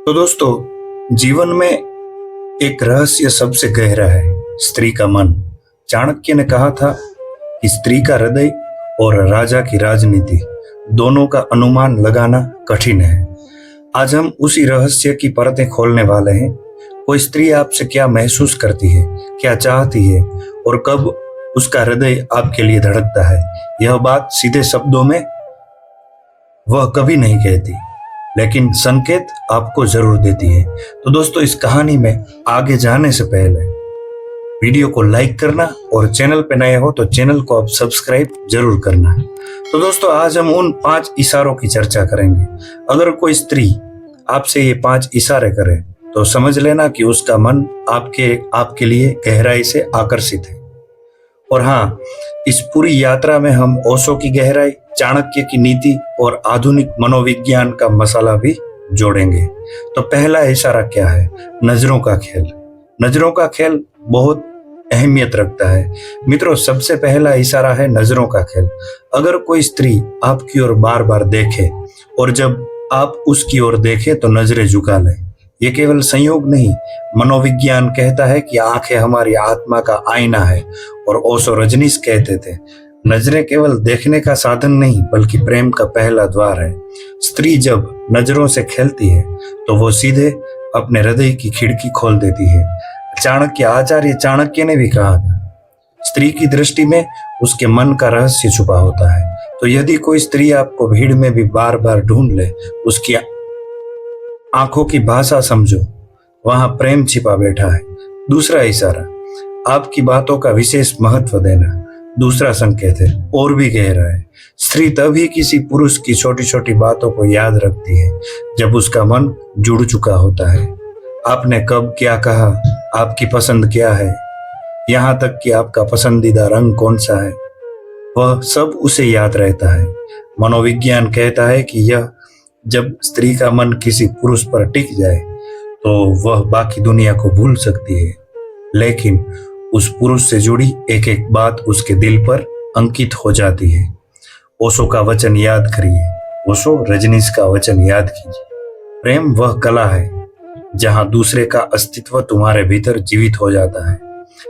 तो दोस्तों, जीवन में एक रहस्य सबसे गहरा है, स्त्री का मन। चाणक्य ने कहा था कि स्त्री का हृदय और राजा की राजनीति दोनों का अनुमान लगाना कठिन है। आज हम उसी रहस्य की परतें खोलने वाले हैं। कोई स्त्री आपसे क्या महसूस करती है, क्या चाहती है और कब उसका हृदय आपके लिए धड़कता है, यह बात सीधे शब्दों में वह कभी नहीं कहती, लेकिन संकेत आपको जरूर देती है। तो दोस्तों, इस कहानी में आगे जाने से पहले वीडियो को लाइक करना और चैनल पे नए हो तो चैनल को आप सब्सक्राइब जरूर करना। तो दोस्तों, आज हम उन 5 इशारों की चर्चा करेंगे। अगर कोई स्त्री आपसे ये 5 इशारे करे तो समझ लेना कि उसका मन आपके लिए गहराई से आकर्षित है। और हाँ, इस पूरी यात्रा में हम ओशो की गहराई, चाणक्य की नीति और आधुनिक मनोविज्ञान का मसाला भी जोड़ेंगे। तो पहला इशारा क्या है? नजरों का खेल। नजरों का खेल बहुत अहमियत रखता है। मित्रों, सबसे पहला इशारा है नजरों का खेल। अगर कोई स्त्री आपकी ओर बार बार देखे और जब आप उसकी ओर देखें तो नजरें झुका लें, ये केवल संयोग नहीं, मनोविज्ञान कहता है कि आंखें हमारी आत्मा का आईना है। और ओशो रजनीश कहते थे, नजरें केवल देखने का साधन नहीं बल्कि प्रेम का पहला द्वार है। स्त्री जब नजरों से खेलती है तो वो सीधे अपने हृदय की खिड़की खोल देती है। आचार्य चाणक्य ने भी कहा था, स्त्री की दृष्टि में उसके मन का रहस्य छुपा होता है। तो यदि कोई स्त्री आपको भीड़ में भी बार बार ढूंढ ले, उसकी आंखों की भाषा समझो, वहां प्रेम छिपा बैठा है। दूसरा इशारा, आपकी बातों का विशेष महत्व देना। दूसरा संकेत है और भी गहरा है। स्त्री तभी किसी पुरुष की छोटी छोटी बातों को याद रखती है जब उसका मन जुड़ चुका होता है। आपने कब क्या कहा, आपकी पसंद क्या है, यहाँ तक कि आपका पसंदीदा रंग कौन सा है, वह सब उसे याद रहता है। मनोविज्ञान कहता है कि यह जब स्त्री का मन किसी पुरुष पर टिक जाए तो वह बाकी दुनिया को भूल सकती है, लेकिन उस पुरुष से जुड़ी एक एक बात उसके दिल पर अंकित हो जाती है। ओशो का वचन याद करिए, ओशो रजनीश का वचन याद कीजिए, प्रेम वह कला है जहां दूसरे का अस्तित्व तुम्हारे भीतर जीवित हो जाता है।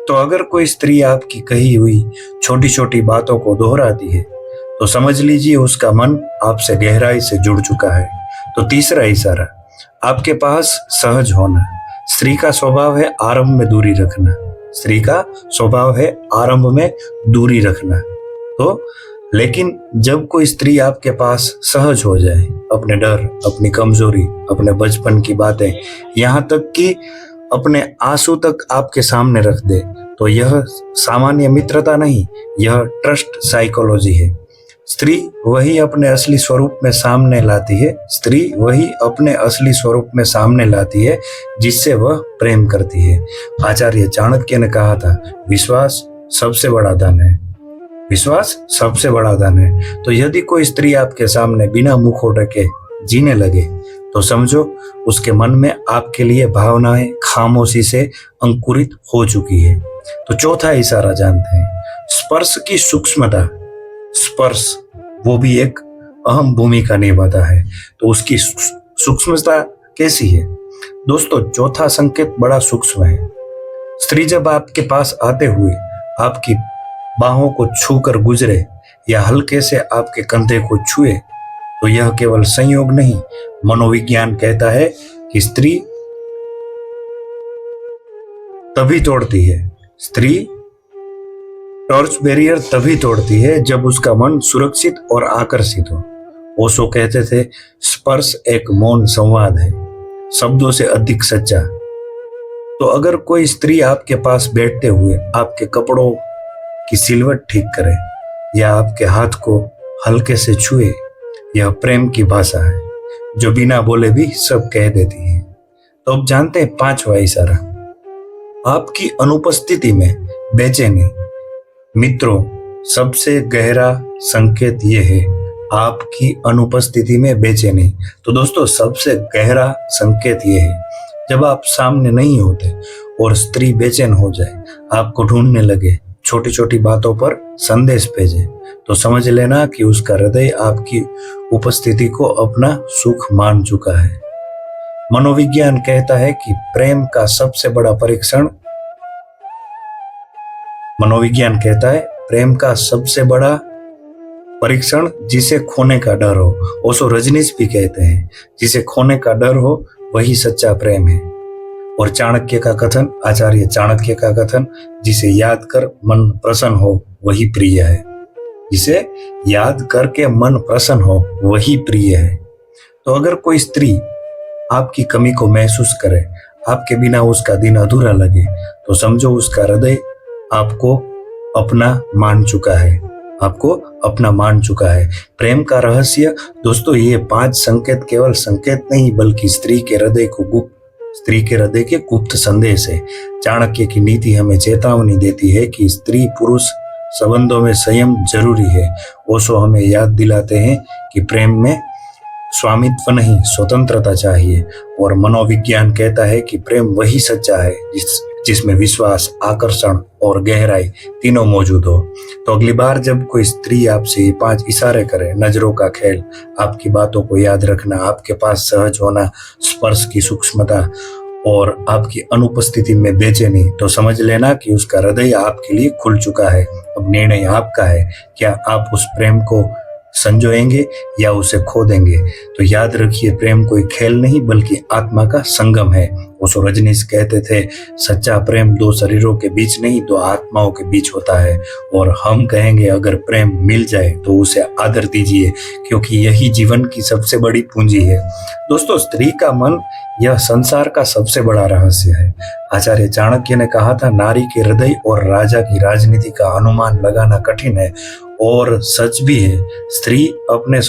तो अगर कोई स्त्री आपकी कही हुई छोटी छोटी बातों को दोहराती है तो समझ लीजिए उसका मन आपसे गहराई से जुड़ चुका है। तो तीसरा इशारा, आपके पास सहज होना। स्त्री का स्वभाव है आरंभ में दूरी रखना। स्त्री का स्वभाव है आरंभ में दूरी रखना। तो लेकिन जब कोई स्त्री आपके पास सहज हो जाए, अपने डर, अपनी कमजोरी, अपने बचपन की बातें, यहाँ तक कि अपने आंसू तक आपके सामने रख दे, तो यह सामान्य मित्रता नहीं, यह ट्रस्ट साइकोलॉजी है। स्त्री वही अपने असली स्वरूप में सामने लाती है, स्त्री वही अपने असली स्वरूप में सामने लाती है जिससे वह प्रेम करती है। आचार्य चाणक्य ने कहा था, विश्वास सबसे बड़ा धन है। विश्वास सबसे बड़ा धन है। तो यदि कोई स्त्री आपके सामने बिना मुंह खोले के जीने लगे तो समझो उसके मन में आपके लिए भावनाएं खामोशी से अंकुरित हो चुकी है। तो चौथा इशारा जानते हैं, स्पर्श की सूक्ष्मता। स्पर्श वो भी एक अहम भूमिका निभाता है। तो उसकी सूक्ष्मता कैसी है? दोस्तों, चौथा संकेत बड़ा सूक्ष्म है। स्त्री जब आपके पास आते हुए आपकी बाहों को छूकर गुजरे या हल्के से आपके कंधे को छुए तो यह केवल संयोग नहीं, मनोविज्ञान कहता है कि स्त्री तभी तोड़ती है, स्त्री टॉर्च बैरियर तभी तोड़ती है जब उसका मन सुरक्षित और आकर्षित हो। ओशो कहते थे, स्पर्श एक मौन संवाद है, शब्दों से अधिक सच्चा। तो अगर कोई स्त्री आपके पास बैठते हुए आपके कपड़ों की सिलवट ठीक करे या आपके हाथ को हल्के से छुए, यह प्रेम की भाषा है जो बिना बोले भी सब कह देती है। तो अब जानते हैं 5वां इशारा, आपकी अनुपस्थिति में बेचैनी। मित्रों, सबसे गहरा संकेत यह है, आपकी अनुपस्थिति में बेचैनी। तो दोस्तों, सबसे गहरा संकेत यह है, जब आप सामने नहीं होते और स्त्री बेचैन हो जाए, आपको ढूंढने लगे, छोटी छोटी बातों पर संदेश भेजे, तो समझ लेना कि उसका हृदय आपकी उपस्थिति को अपना सुख मान चुका है। मनोविज्ञान कहता है कि प्रेम का सबसे बड़ा परीक्षण मनोविज्ञान कहता है प्रेम का सबसे बड़ा परीक्षण जिसे खोने का डर हो। ओशो रजनीश भी कहते हैं जिसे खोने का डर हो वही सच्चा प्रेम है। और चाणक्य का कथन, आचार्य चाणक्य का कथन, जिसे याद कर मन प्रसन्न हो वही प्रिय है। जिसे याद करके मन प्रसन्न हो वही प्रिय है। तो अगर कोई स्त्री आपकी कमी को महसूस करे, आपके बिना उसका दिन अधूरा लगे, तो समझो उसका हृदय आपको अपना मान चुका है, आपको अपना मान चुका है। प्रेम का रहस्य दोस्तों, ये 5 संकेत केवल संकेत नहीं बल्कि स्त्री के हृदय के गुप्त संदेश है। चाणक्य की नीति हमें चेतावनी देती है कि स्त्री पुरुष संबंधों में संयम जरूरी है। ओशो हमें याद दिलाते हैं कि प्रेम में स्वामित्व नहीं, स्वतंत्रता चाहिए। और मनोविज्ञान कहता है कि प्रेम वही सच्चा है जिसमें विश्वास, आकर्षण और गहराई तीनों मौजूद हो। तो अगली बार जब कोई स्त्री आपसे ये 5 इशारे करे, नजरों का खेल, आपकी बातों को याद रखना, आपके पास सहज होना, स्पर्श की सूक्ष्मता और आपकी अनुपस्थिति में बेचैनी, तो समझ लेना कि उसका हृदय आपके लिए खुल चुका है। अब निर्णय आपका है, क्या आप उस प्रेम को संजोएंगे या उसे खो देंगे। तो याद रखिए, प्रेम कोई खेल नहीं बल्कि आत्मा का संगम है। ओशो रजनीश कहते थे, सच्चा प्रेम 2 शरीरों के बीच नहीं, 2 आत्माओं के बीच होता है। और हम कहेंगे अगर प्रेम मिल जाए तो उसे आदर दीजिए, क्योंकि यही जीवन की सबसे बड़ी पूंजी है। दोस्तों, स्त्री का मन यह संसार का सबसे बड़ा रहस्य है। आचार्य चाणक्य ने कहा था, नारी के हृदय और राजा की राजनीति का अनुमान लगाना कठिन है। और सच भी है। स्त्री अपने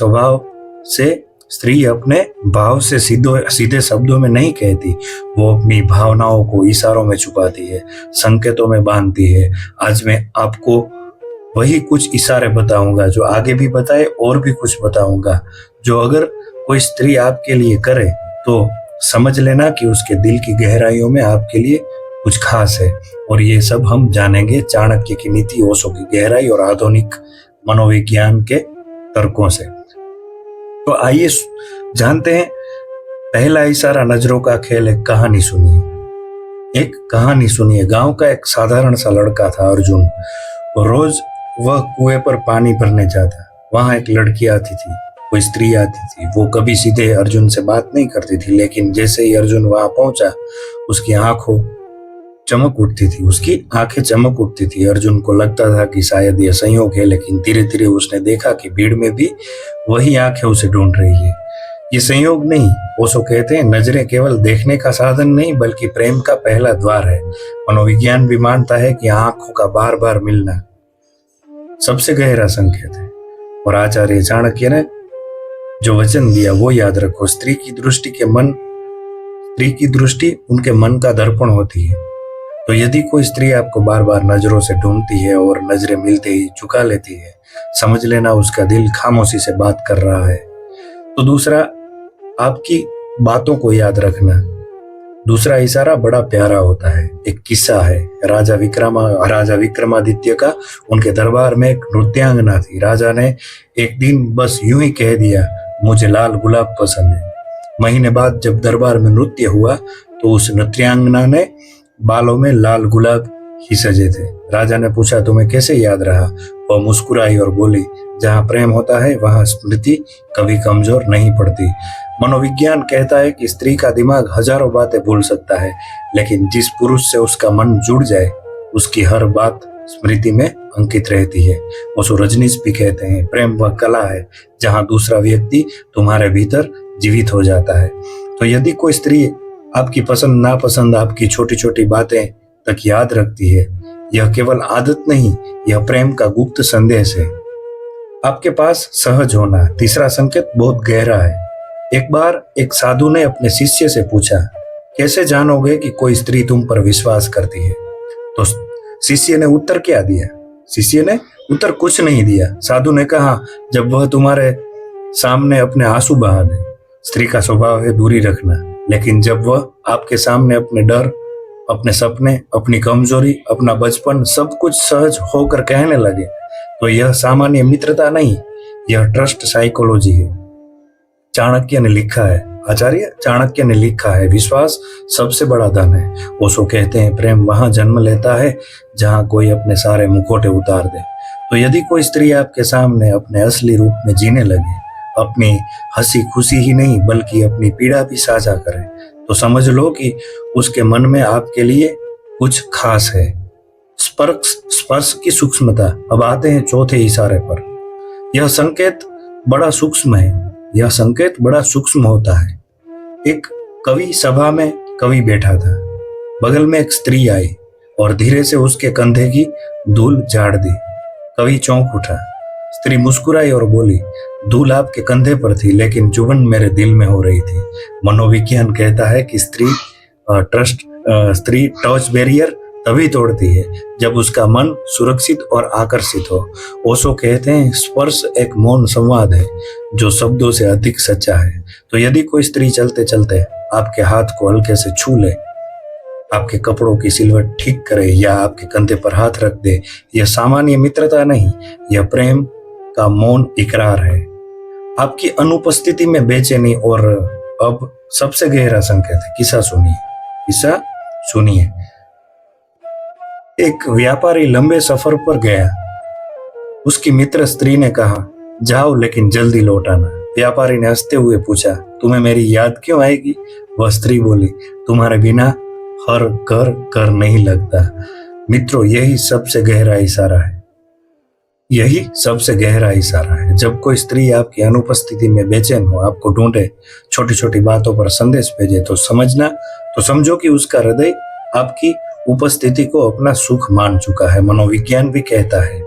भाव से सीधे शब्दों में नहीं कहती, वो अपनी भावनाओं को इशारों में छुपाती है, संकेतों में बांधती है। आज मैं आपको वही कुछ इशारे बताऊंगा जो आगे भी बताए और भी कुछ बताऊंगा, जो अगर कोई स्त्री आपके लिए करे तो समझ लेना कि उसके दिल की गहराइयों में आपके लिए कुछ खास है। और ये सब हम जानेंगे चाणक्य की नीति, ओशो की गहराई और आधुनिक मनोविज्ञान के तर्कों से। तो आइए जानते हैं। पहला इशारा नजरों का खेल। एक कहानी सुनिए। गांव का एक साधारण सा लड़का था, अर्जुन। रोज वह कुएं पर पानी भरने जाता। वहां एक लड़की आती थी, कोई स्त्री आती थी। वो कभी सीधे अर्जुन से बात नहीं करती थी, लेकिन जैसे ही अर्जुन वहां पहुंचा उसकी आंखें चमक उठती थी। अर्जुन को लगता था कि शायद यह संयोग है, लेकिन धीरे धीरे उसने देखा कि भीड़ में भी वही आंखें उसे ढूंढ रही है। ये संयोग नहीं, ओशो कहते हैं, नजरें केवल देखने का साधन नहीं बल्कि प्रेम का पहला द्वार है। मनोविज्ञान भी मानता है कि आंखों का बार बार मिलना सबसे गहरा संकेत है। और आचार्य चाणक्य ने जो वचन दिया वो याद रखो, स्त्री की दृष्टि उनके मन का दर्पण होती है। तो यदि कोई स्त्री आपको बार बार नजरों से ढूंढती है और नजरें मिलते ही झुका लेती है, समझ लेना उसका दिल खामोशी से बात कर रहा है। तो दूसरा, आपकी बातों को याद रखना। दूसरा इशारा बड़ा प्यारा होता है। एक किस्सा है राजा विक्रमादित्य का। उनके दरबार में एक नृत्यांगना थी। राजा ने एक दिन बस यूं ही कह दिया, मुझे लाल गुलाब पसंद है। महीने बाद जब दरबार में नृत्य हुआ तो उस नृत्यांगना ने बालों में लाल गुलाब ही सजे थे। राजा ने पूछा, तुम्हें कैसे याद रहा? वह मुस्कुराई और बोली, जहाँ प्रेम होता है वहाँ स्मृति कभी कमजोर नहीं पड़ती। मनोविज्ञान कहता है कि स्त्री का दिमाग हजारों बातें भूल सकता है, लेकिन जिस पुरुष से उसका मन जुड़ जाए उसकी हर बात स्मृति में अंकित रहती है। ओशो रजनीश भी कहते हैं, प्रेम वह कला है जहाँ दूसरा व्यक्ति तुम्हारे भीतर जीवित हो जाता है। तो यदि कोई स्त्री आपकी पसंद नापसंद, आपकी छोटी छोटी बातें तक याद रखती है, यह केवल आदत नहीं, यह प्रेम का गुप्त संदेश है। आपके पास सहज होना। तीसरा संकेत बहुत गहरा है। एक बार एक साधु ने अपने शिष्य से पूछा, कैसे जानोगे कि कोई स्त्री तुम पर विश्वास करती है? तो शिष्य ने उत्तर क्या दिया? शिष्य ने उत्तर कुछ नहीं दिया। साधु ने कहा, जब वह तुम्हारे सामने अपने आंसू बहा दे। स्त्री का स्वभाव है दूरी रखना, लेकिन जब वह आपके सामने अपने डर, अपने सपने, अपनी कमजोरी, अपना बचपन सब कुछ सहज होकर कहने लगे, तो यह सामान्य मित्रता नहीं, यह ट्रस्ट साइकोलॉजी है। चाणक्य ने लिखा है, आचार्य चाणक्य ने लिखा है, विश्वास सबसे बड़ा धन है। ओशो कहते हैं, प्रेम वहां जन्म लेता है जहां कोई अपने सारे मुखौटे उतार दे। तो यदि कोई स्त्री आपके सामने अपने असली रूप में जीने लगे, अपनी हंसी खुशी ही नहीं बल्कि अपनी पीड़ा भी साझा करे, तो समझ लो कि उसके मन में आपके लिए कुछ खास है। स्पर्श की सूक्ष्मता। अब आते हैं चौथे इशारे पर। यह संकेत बड़ा सूक्ष्म है, यह संकेत बड़ा सूक्ष्म होता है। एक कवि सभा में कवि बैठा था, बगल में एक स्त्री आई और धीरे से उसके कंधे की धूल झाड़ दी। कवि चौंक उठा। स्त्री मुस्कुराई और बोली, धूल आपके कंधे पर थी लेकिन चुभन मेरे दिल में हो रही थी। मनोविज्ञान कहता है कि स्त्री टच बैरियर तभी तोड़ती है जब उसका मन सुरक्षित और आकर्षित हो। ओशो कहते हैं, स्पर्श एक मौन संवाद है जो शब्दों से अधिक सच्चा है। तो यदि कोई स्त्री चलते चलते आपके हाथ को हल्के से छू ले, आपके कपड़ों की सिलवट ठीक करे या आपके कंधे पर हाथ रख दे, यह सामान्य मित्रता नहीं, यह प्रेम का मौन इकरार है। आपकी अनुपस्थिति में बेचैनी। और अब सबसे गहरा संकेत है, किस्सा सुनिए। एक व्यापारी लंबे सफर पर गया। उसकी मित्र स्त्री ने कहा, जाओ लेकिन जल्दी लौट आना। व्यापारी ने हंसते हुए पूछा, तुम्हें मेरी याद क्यों आएगी? वह स्त्री बोली, तुम्हारे बिना हर घर नहीं लगता। मित्रों, यही सबसे गहरा इशारा है। जब कोई स्त्री आपकी अनुपस्थिति में बेचैन हो, आपको ढूंढे, छोटी छोटी बातों पर संदेश भेजे, तो समझो कि उसका हृदय आपकी उपस्थिति को अपना सुख मान चुका है। मनोविज्ञान भी कहता है।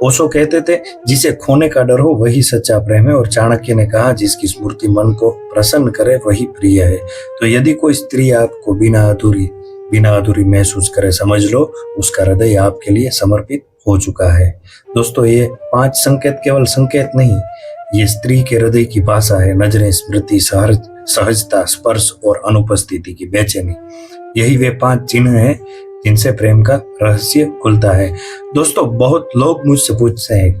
ओशो कहते थे, जिसे खोने का डर हो वही सच्चा प्रेम है। और चाणक्य ने कहा, जिसकी स्मृति मन को प्रसन्न करे वही प्रिय है। तो यदि कोई स्त्री आपको बिना अधूरी महसूस करे, समझ लो उसका हृदय आपके लिए समर्पित हो चुका है। दोस्तों, ये 5 संकेत केवल संकेत नहीं, ये स्त्री के हृदय की भाषा है। नजरें, स्मृति, सहजता, स्पर्श और अनुपस्थिति की बेचैनी, यही वे 5 चिन्ह हैं जिनसे प्रेम का रहस्य खुलता है। दोस्तों, बहुत लोग मुझसे पूछते हैं,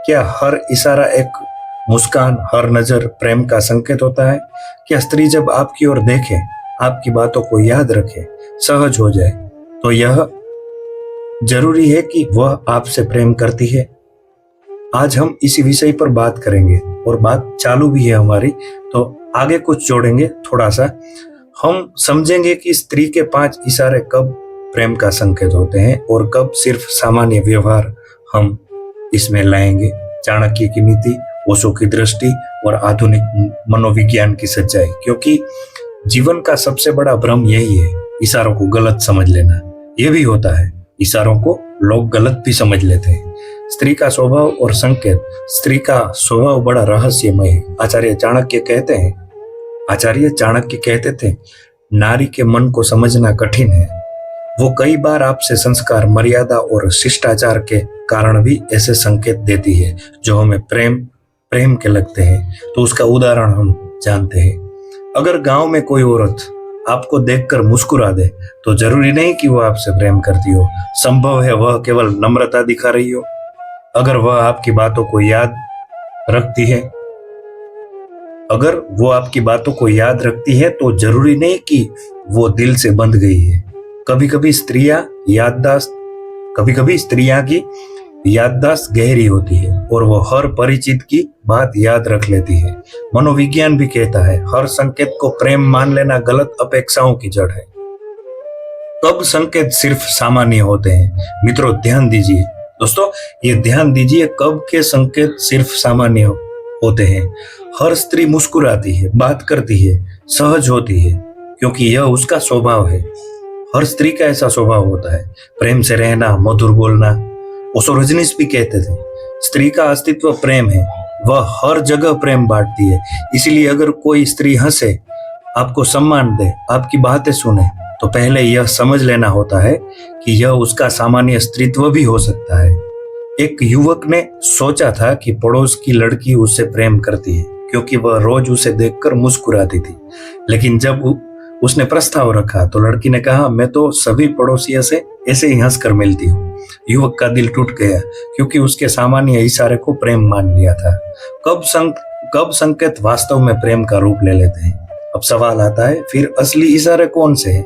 क्या हर इशारा, एक मुस्कान, हर नजर प्रेम का संकेत होता है? क्या स्त्री जब आपकी ओर देखे, आपकी बातों को याद रखे, सहज हो जाए, तो यह जरूरी है कि वह आपसे प्रेम करती है? आज हम इसी विषय पर बात करेंगे और बात चालू भी है हमारी, तो आगे कुछ जोड़ेंगे थोड़ा सा। हम समझेंगे कि स्त्री के 5 इशारे कब प्रेम का संकेत होते हैं और कब सिर्फ सामान्य व्यवहार हम इसमें लाएंगे। चाणक्य की नीति, ओशो की दृष्टि और आधुनिक मनोविज्ञान की सच्चाई। क्योंकि जीवन का सबसे बड़ा भ्रम यही है, इशारों को गलत समझ लेना। यह भी होता है, इशारों को लोग गलत भी समझ लेते हैं। स्त्री का स्वभाव और संकेत। स्त्री का स्वभाव बड़ा रहस्यमय है। आचार्य चाणक्य कहते थे, नारी के मन को समझना कठिन है। वो कई बार आपसे संस्कार, मर्यादा और शिष्टाचार के कारण भी ऐसे संकेत देती है जो हमें प्रेम के लगते हैं। तो उसका उदाहरण हम जानते हैं। अगर गांव में कोई औरत आपको देखकर मुस्कुरा दे, तो जरूरी नहीं कि वह आपसे प्रेम करती हो। संभव है वह केवल नम्रता दिखा रही हो। अगर वह आपकी बातों को याद रखती है, तो जरूरी नहीं कि वो दिल से बंध गई है। कभी कभी स्त्रियां की याददाश्त गहरी होती है और वो हर परिचित की बात याद रख लेती है। मनोविज्ञान भी कहता है, हर संकेत को प्रेम मान लेना गलत अपेक्षाओं की जड़ है। कब संकेत सिर्फ सामान्य होते हैं? मित्रों, ध्यान दीजिए। दोस्तों, ये ध्यान दीजिए, कब के संकेत सिर्फ सामान्य होते हैं? हर स्त्री मुस्कुराती है, बात करती है, सहज होती है, क्योंकि यह उसका स्वभाव है। हर स्त्री का ऐसा स्वभाव होता है, प्रेम से रहना, मधुर बोलना। ओशो रजनीश भी कहते थे, स्त्री का अस्तित्व प्रेम है, वह हर जगह प्रेम बांटती है। इसलिए अगर कोई स्त्री हंसे, आपको सम्मान दे, आपकी बातें सुने, तो पहले यह समझ लेना होता है कि यह उसका सामान्य अस्तित्व भी हो सकता है। एक युवक ने सोचा था कि पड़ोस की लड़की उससे प्रेम करती है क्योंकि वह रोज उसे देखकर मुस्कुराती थी। लेकिन जब उसने प्रस्ताव रखा तो लड़की ने कहा, मैं तो सभी पड़ोसियों से ऐसे ही हंसकर मिलती हूँ। युवक का दिल टूट गया क्योंकि उसके सामान्य इशारे को प्रेम मान लिया था। कब संकेत वास्तव में प्रेम का रूप ले लेते हैं? अब सवाल आता है, फिर असली इशारे कौन से हैं?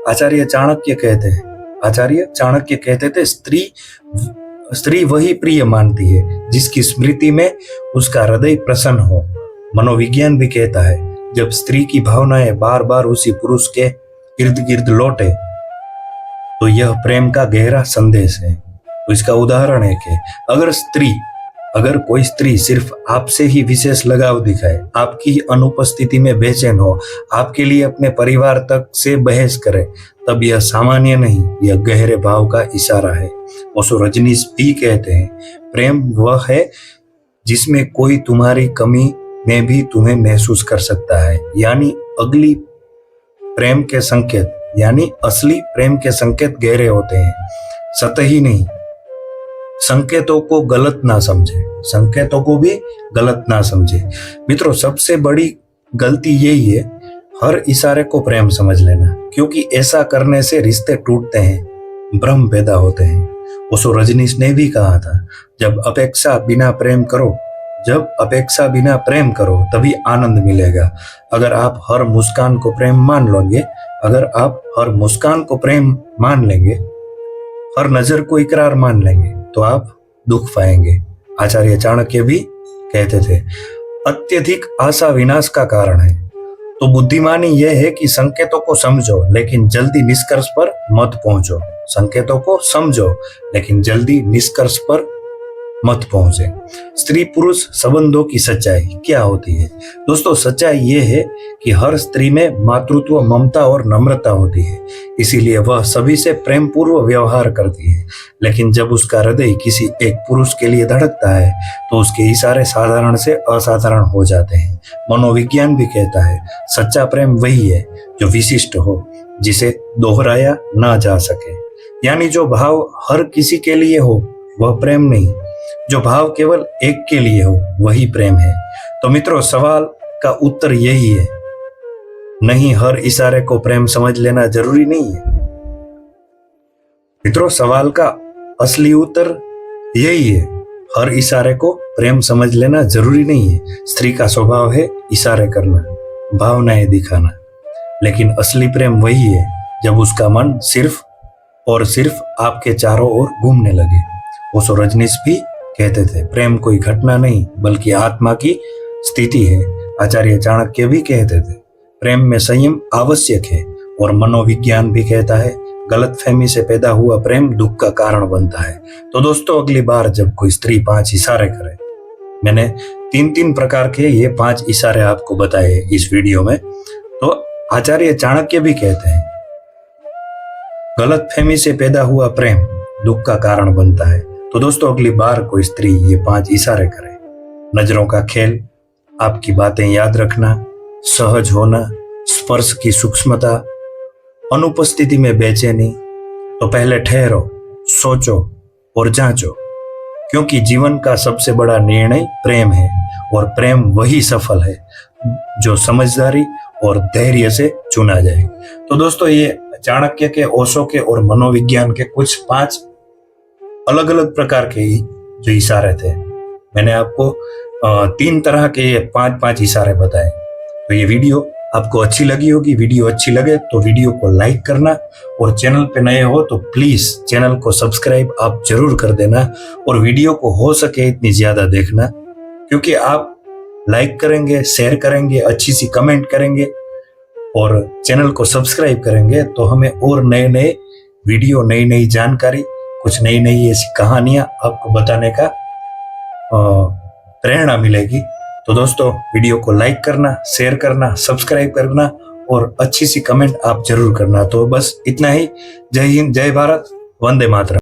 आचार्य चाणक्य कहते थे, स्त्री वही प्रिय मानती है जिसकी स्मृति में उसका हृदय प्रसन्न हो। मनोविज्ञान भी कहता है, जब स्त्री की भावनाएं बार बार उसी पुरुष के इर्द गिर्द लौटे तो यह प्रेम का गहरा संदेश है। तो इसका उदाहरण है कि अगर कोई स्त्री सिर्फ आपसे ही विशेष लगाव दिखाए, आपकी अनुपस्थिति में बेचैन हो, आपके लिए अपने परिवार तक से बहस करे, तब यह सामान्य नहीं, यह गहरे भाव का इशारा है। ओशो रजनीश भी कहते हैं, प्रेम वह है जिसमें कोई तुम्हारी कमी में भी तुम्हें महसूस कर सकता है। यानी असली प्रेम के संकेत गहरे होते हैं, सतही नहीं। संकेतों को भी गलत ना समझे। मित्रों, सबसे बड़ी गलती यही है, हर इशारे को प्रेम समझ लेना, क्योंकि ऐसा करने से रिश्ते टूटते हैं, भ्रम पैदा होते हैं। ओशो रजनीश ने भी कहा था, जब अपेक्षा बिना प्रेम करो तभी आनंद मिलेगा। अगर आप हर मुस्कान को प्रेम मान लेंगे, हर नजर को इकरार मान लेंगे, तो आप दुख पाएंगे। आचार्य चाणक्य भी कहते थे, अत्यधिक आशा विनाश का कारण है। तो बुद्धिमानी यह है कि संकेतों को समझो लेकिन जल्दी निष्कर्ष पर मत पहुंचो। स्त्री पुरुष संबंधों की सच्चाई क्या होती है? दोस्तों, सच्चाई ये है कि हर स्त्री में मातृत्व, ममता और नम्रता होती है, इसीलिए वह सभी से प्रेम पूर्व व्यवहार करती है। लेकिन जब उसका हृदय किसी एक पुरुष के लिए धड़कता है तो उसके इशारे साधारण से असाधारण हो जाते हैं। मनोविज्ञान भी कहता है, सच्चा प्रेम वही है जो विशिष्ट हो, जिसे दोहराया ना जा सके। यानी जो भाव हर किसी के लिए हो वह प्रेम नहीं, जो भाव केवल एक के लिए हो वही प्रेम है। तो मित्रों, सवाल का उत्तर यही है, नहीं, हर इशारे को प्रेम समझ लेना जरूरी नहीं है। मित्रों, सवाल का असली उत्तर यही है, हर इशारे को प्रेम समझ लेना जरूरी नहीं है। स्त्री का स्वभाव है इशारे करना, भावनाएं दिखाना, लेकिन असली प्रेम वही है जब उसका मन सिर्फ और सिर्फ आपके चारों ओर घूमने लगे। ओशो रजनीश भी कहते थे, प्रेम कोई घटना नहीं बल्कि आत्मा की स्थिति है। आचार्य चाणक्य भी कहते थे, प्रेम में संयम आवश्यक है। और मनोविज्ञान भी कहता है, गलतफहमी से पैदा हुआ प्रेम दुख का कारण बनता है। तो दोस्तों, अगली बार जब कोई स्त्री 5 इशारे करे, मैंने 3 प्रकार के ये 5 इशारे आपको बताए इस वीडियो में, तो आचार्य चाणक्य भी कहते हैं, गलतफहमी से पैदा हुआ प्रेम दुख का कारण बनता है। तो दोस्तों, अगली बार कोई स्त्री ये 5 इशारे करे, नजरों का खेल, आपकी बातें याद रखना, सहज होना, स्पर्श की सूक्ष्मता, अनुपस्थिति में बेचैनी, तो पहले ठहरो, सोचो और जांचो, क्योंकि जीवन का सबसे बड़ा निर्णय प्रेम है और प्रेम वही सफल है जो समझदारी और धैर्य से चुना जाए। तो दोस्तों, ये चाणक्य के, ओशो के और मनोविज्ञान के कुछ 5 अलग अलग प्रकार के जो इशारे थे। मैंने आपको 3 तरह के 5 इशारे बताए। तो ये वीडियो आपको अच्छी लगी होगी। वीडियो अच्छी लगे तो वीडियो को लाइक करना, और चैनल पे नए हो तो प्लीज चैनल को सब्सक्राइब आप जरूर कर देना, और वीडियो को हो सके इतनी ज्यादा देखना, क्योंकि आप लाइक करेंगे, शेयर करेंगे, अच्छी सी कमेंट करेंगे और चैनल को सब्सक्राइब करेंगे तो हमें और नए नए वीडियो, नई नई जानकारी, कुछ नई नई ऐसी कहानियां आपको बताने का प्रेरणा मिलेगी। तो दोस्तों, वीडियो को लाइक करना, शेयर करना, सब्सक्राइब करना और अच्छी सी कमेंट आप जरूर करना। तो बस इतना ही। जय हिंद, जय भारत, वंदे मातरम।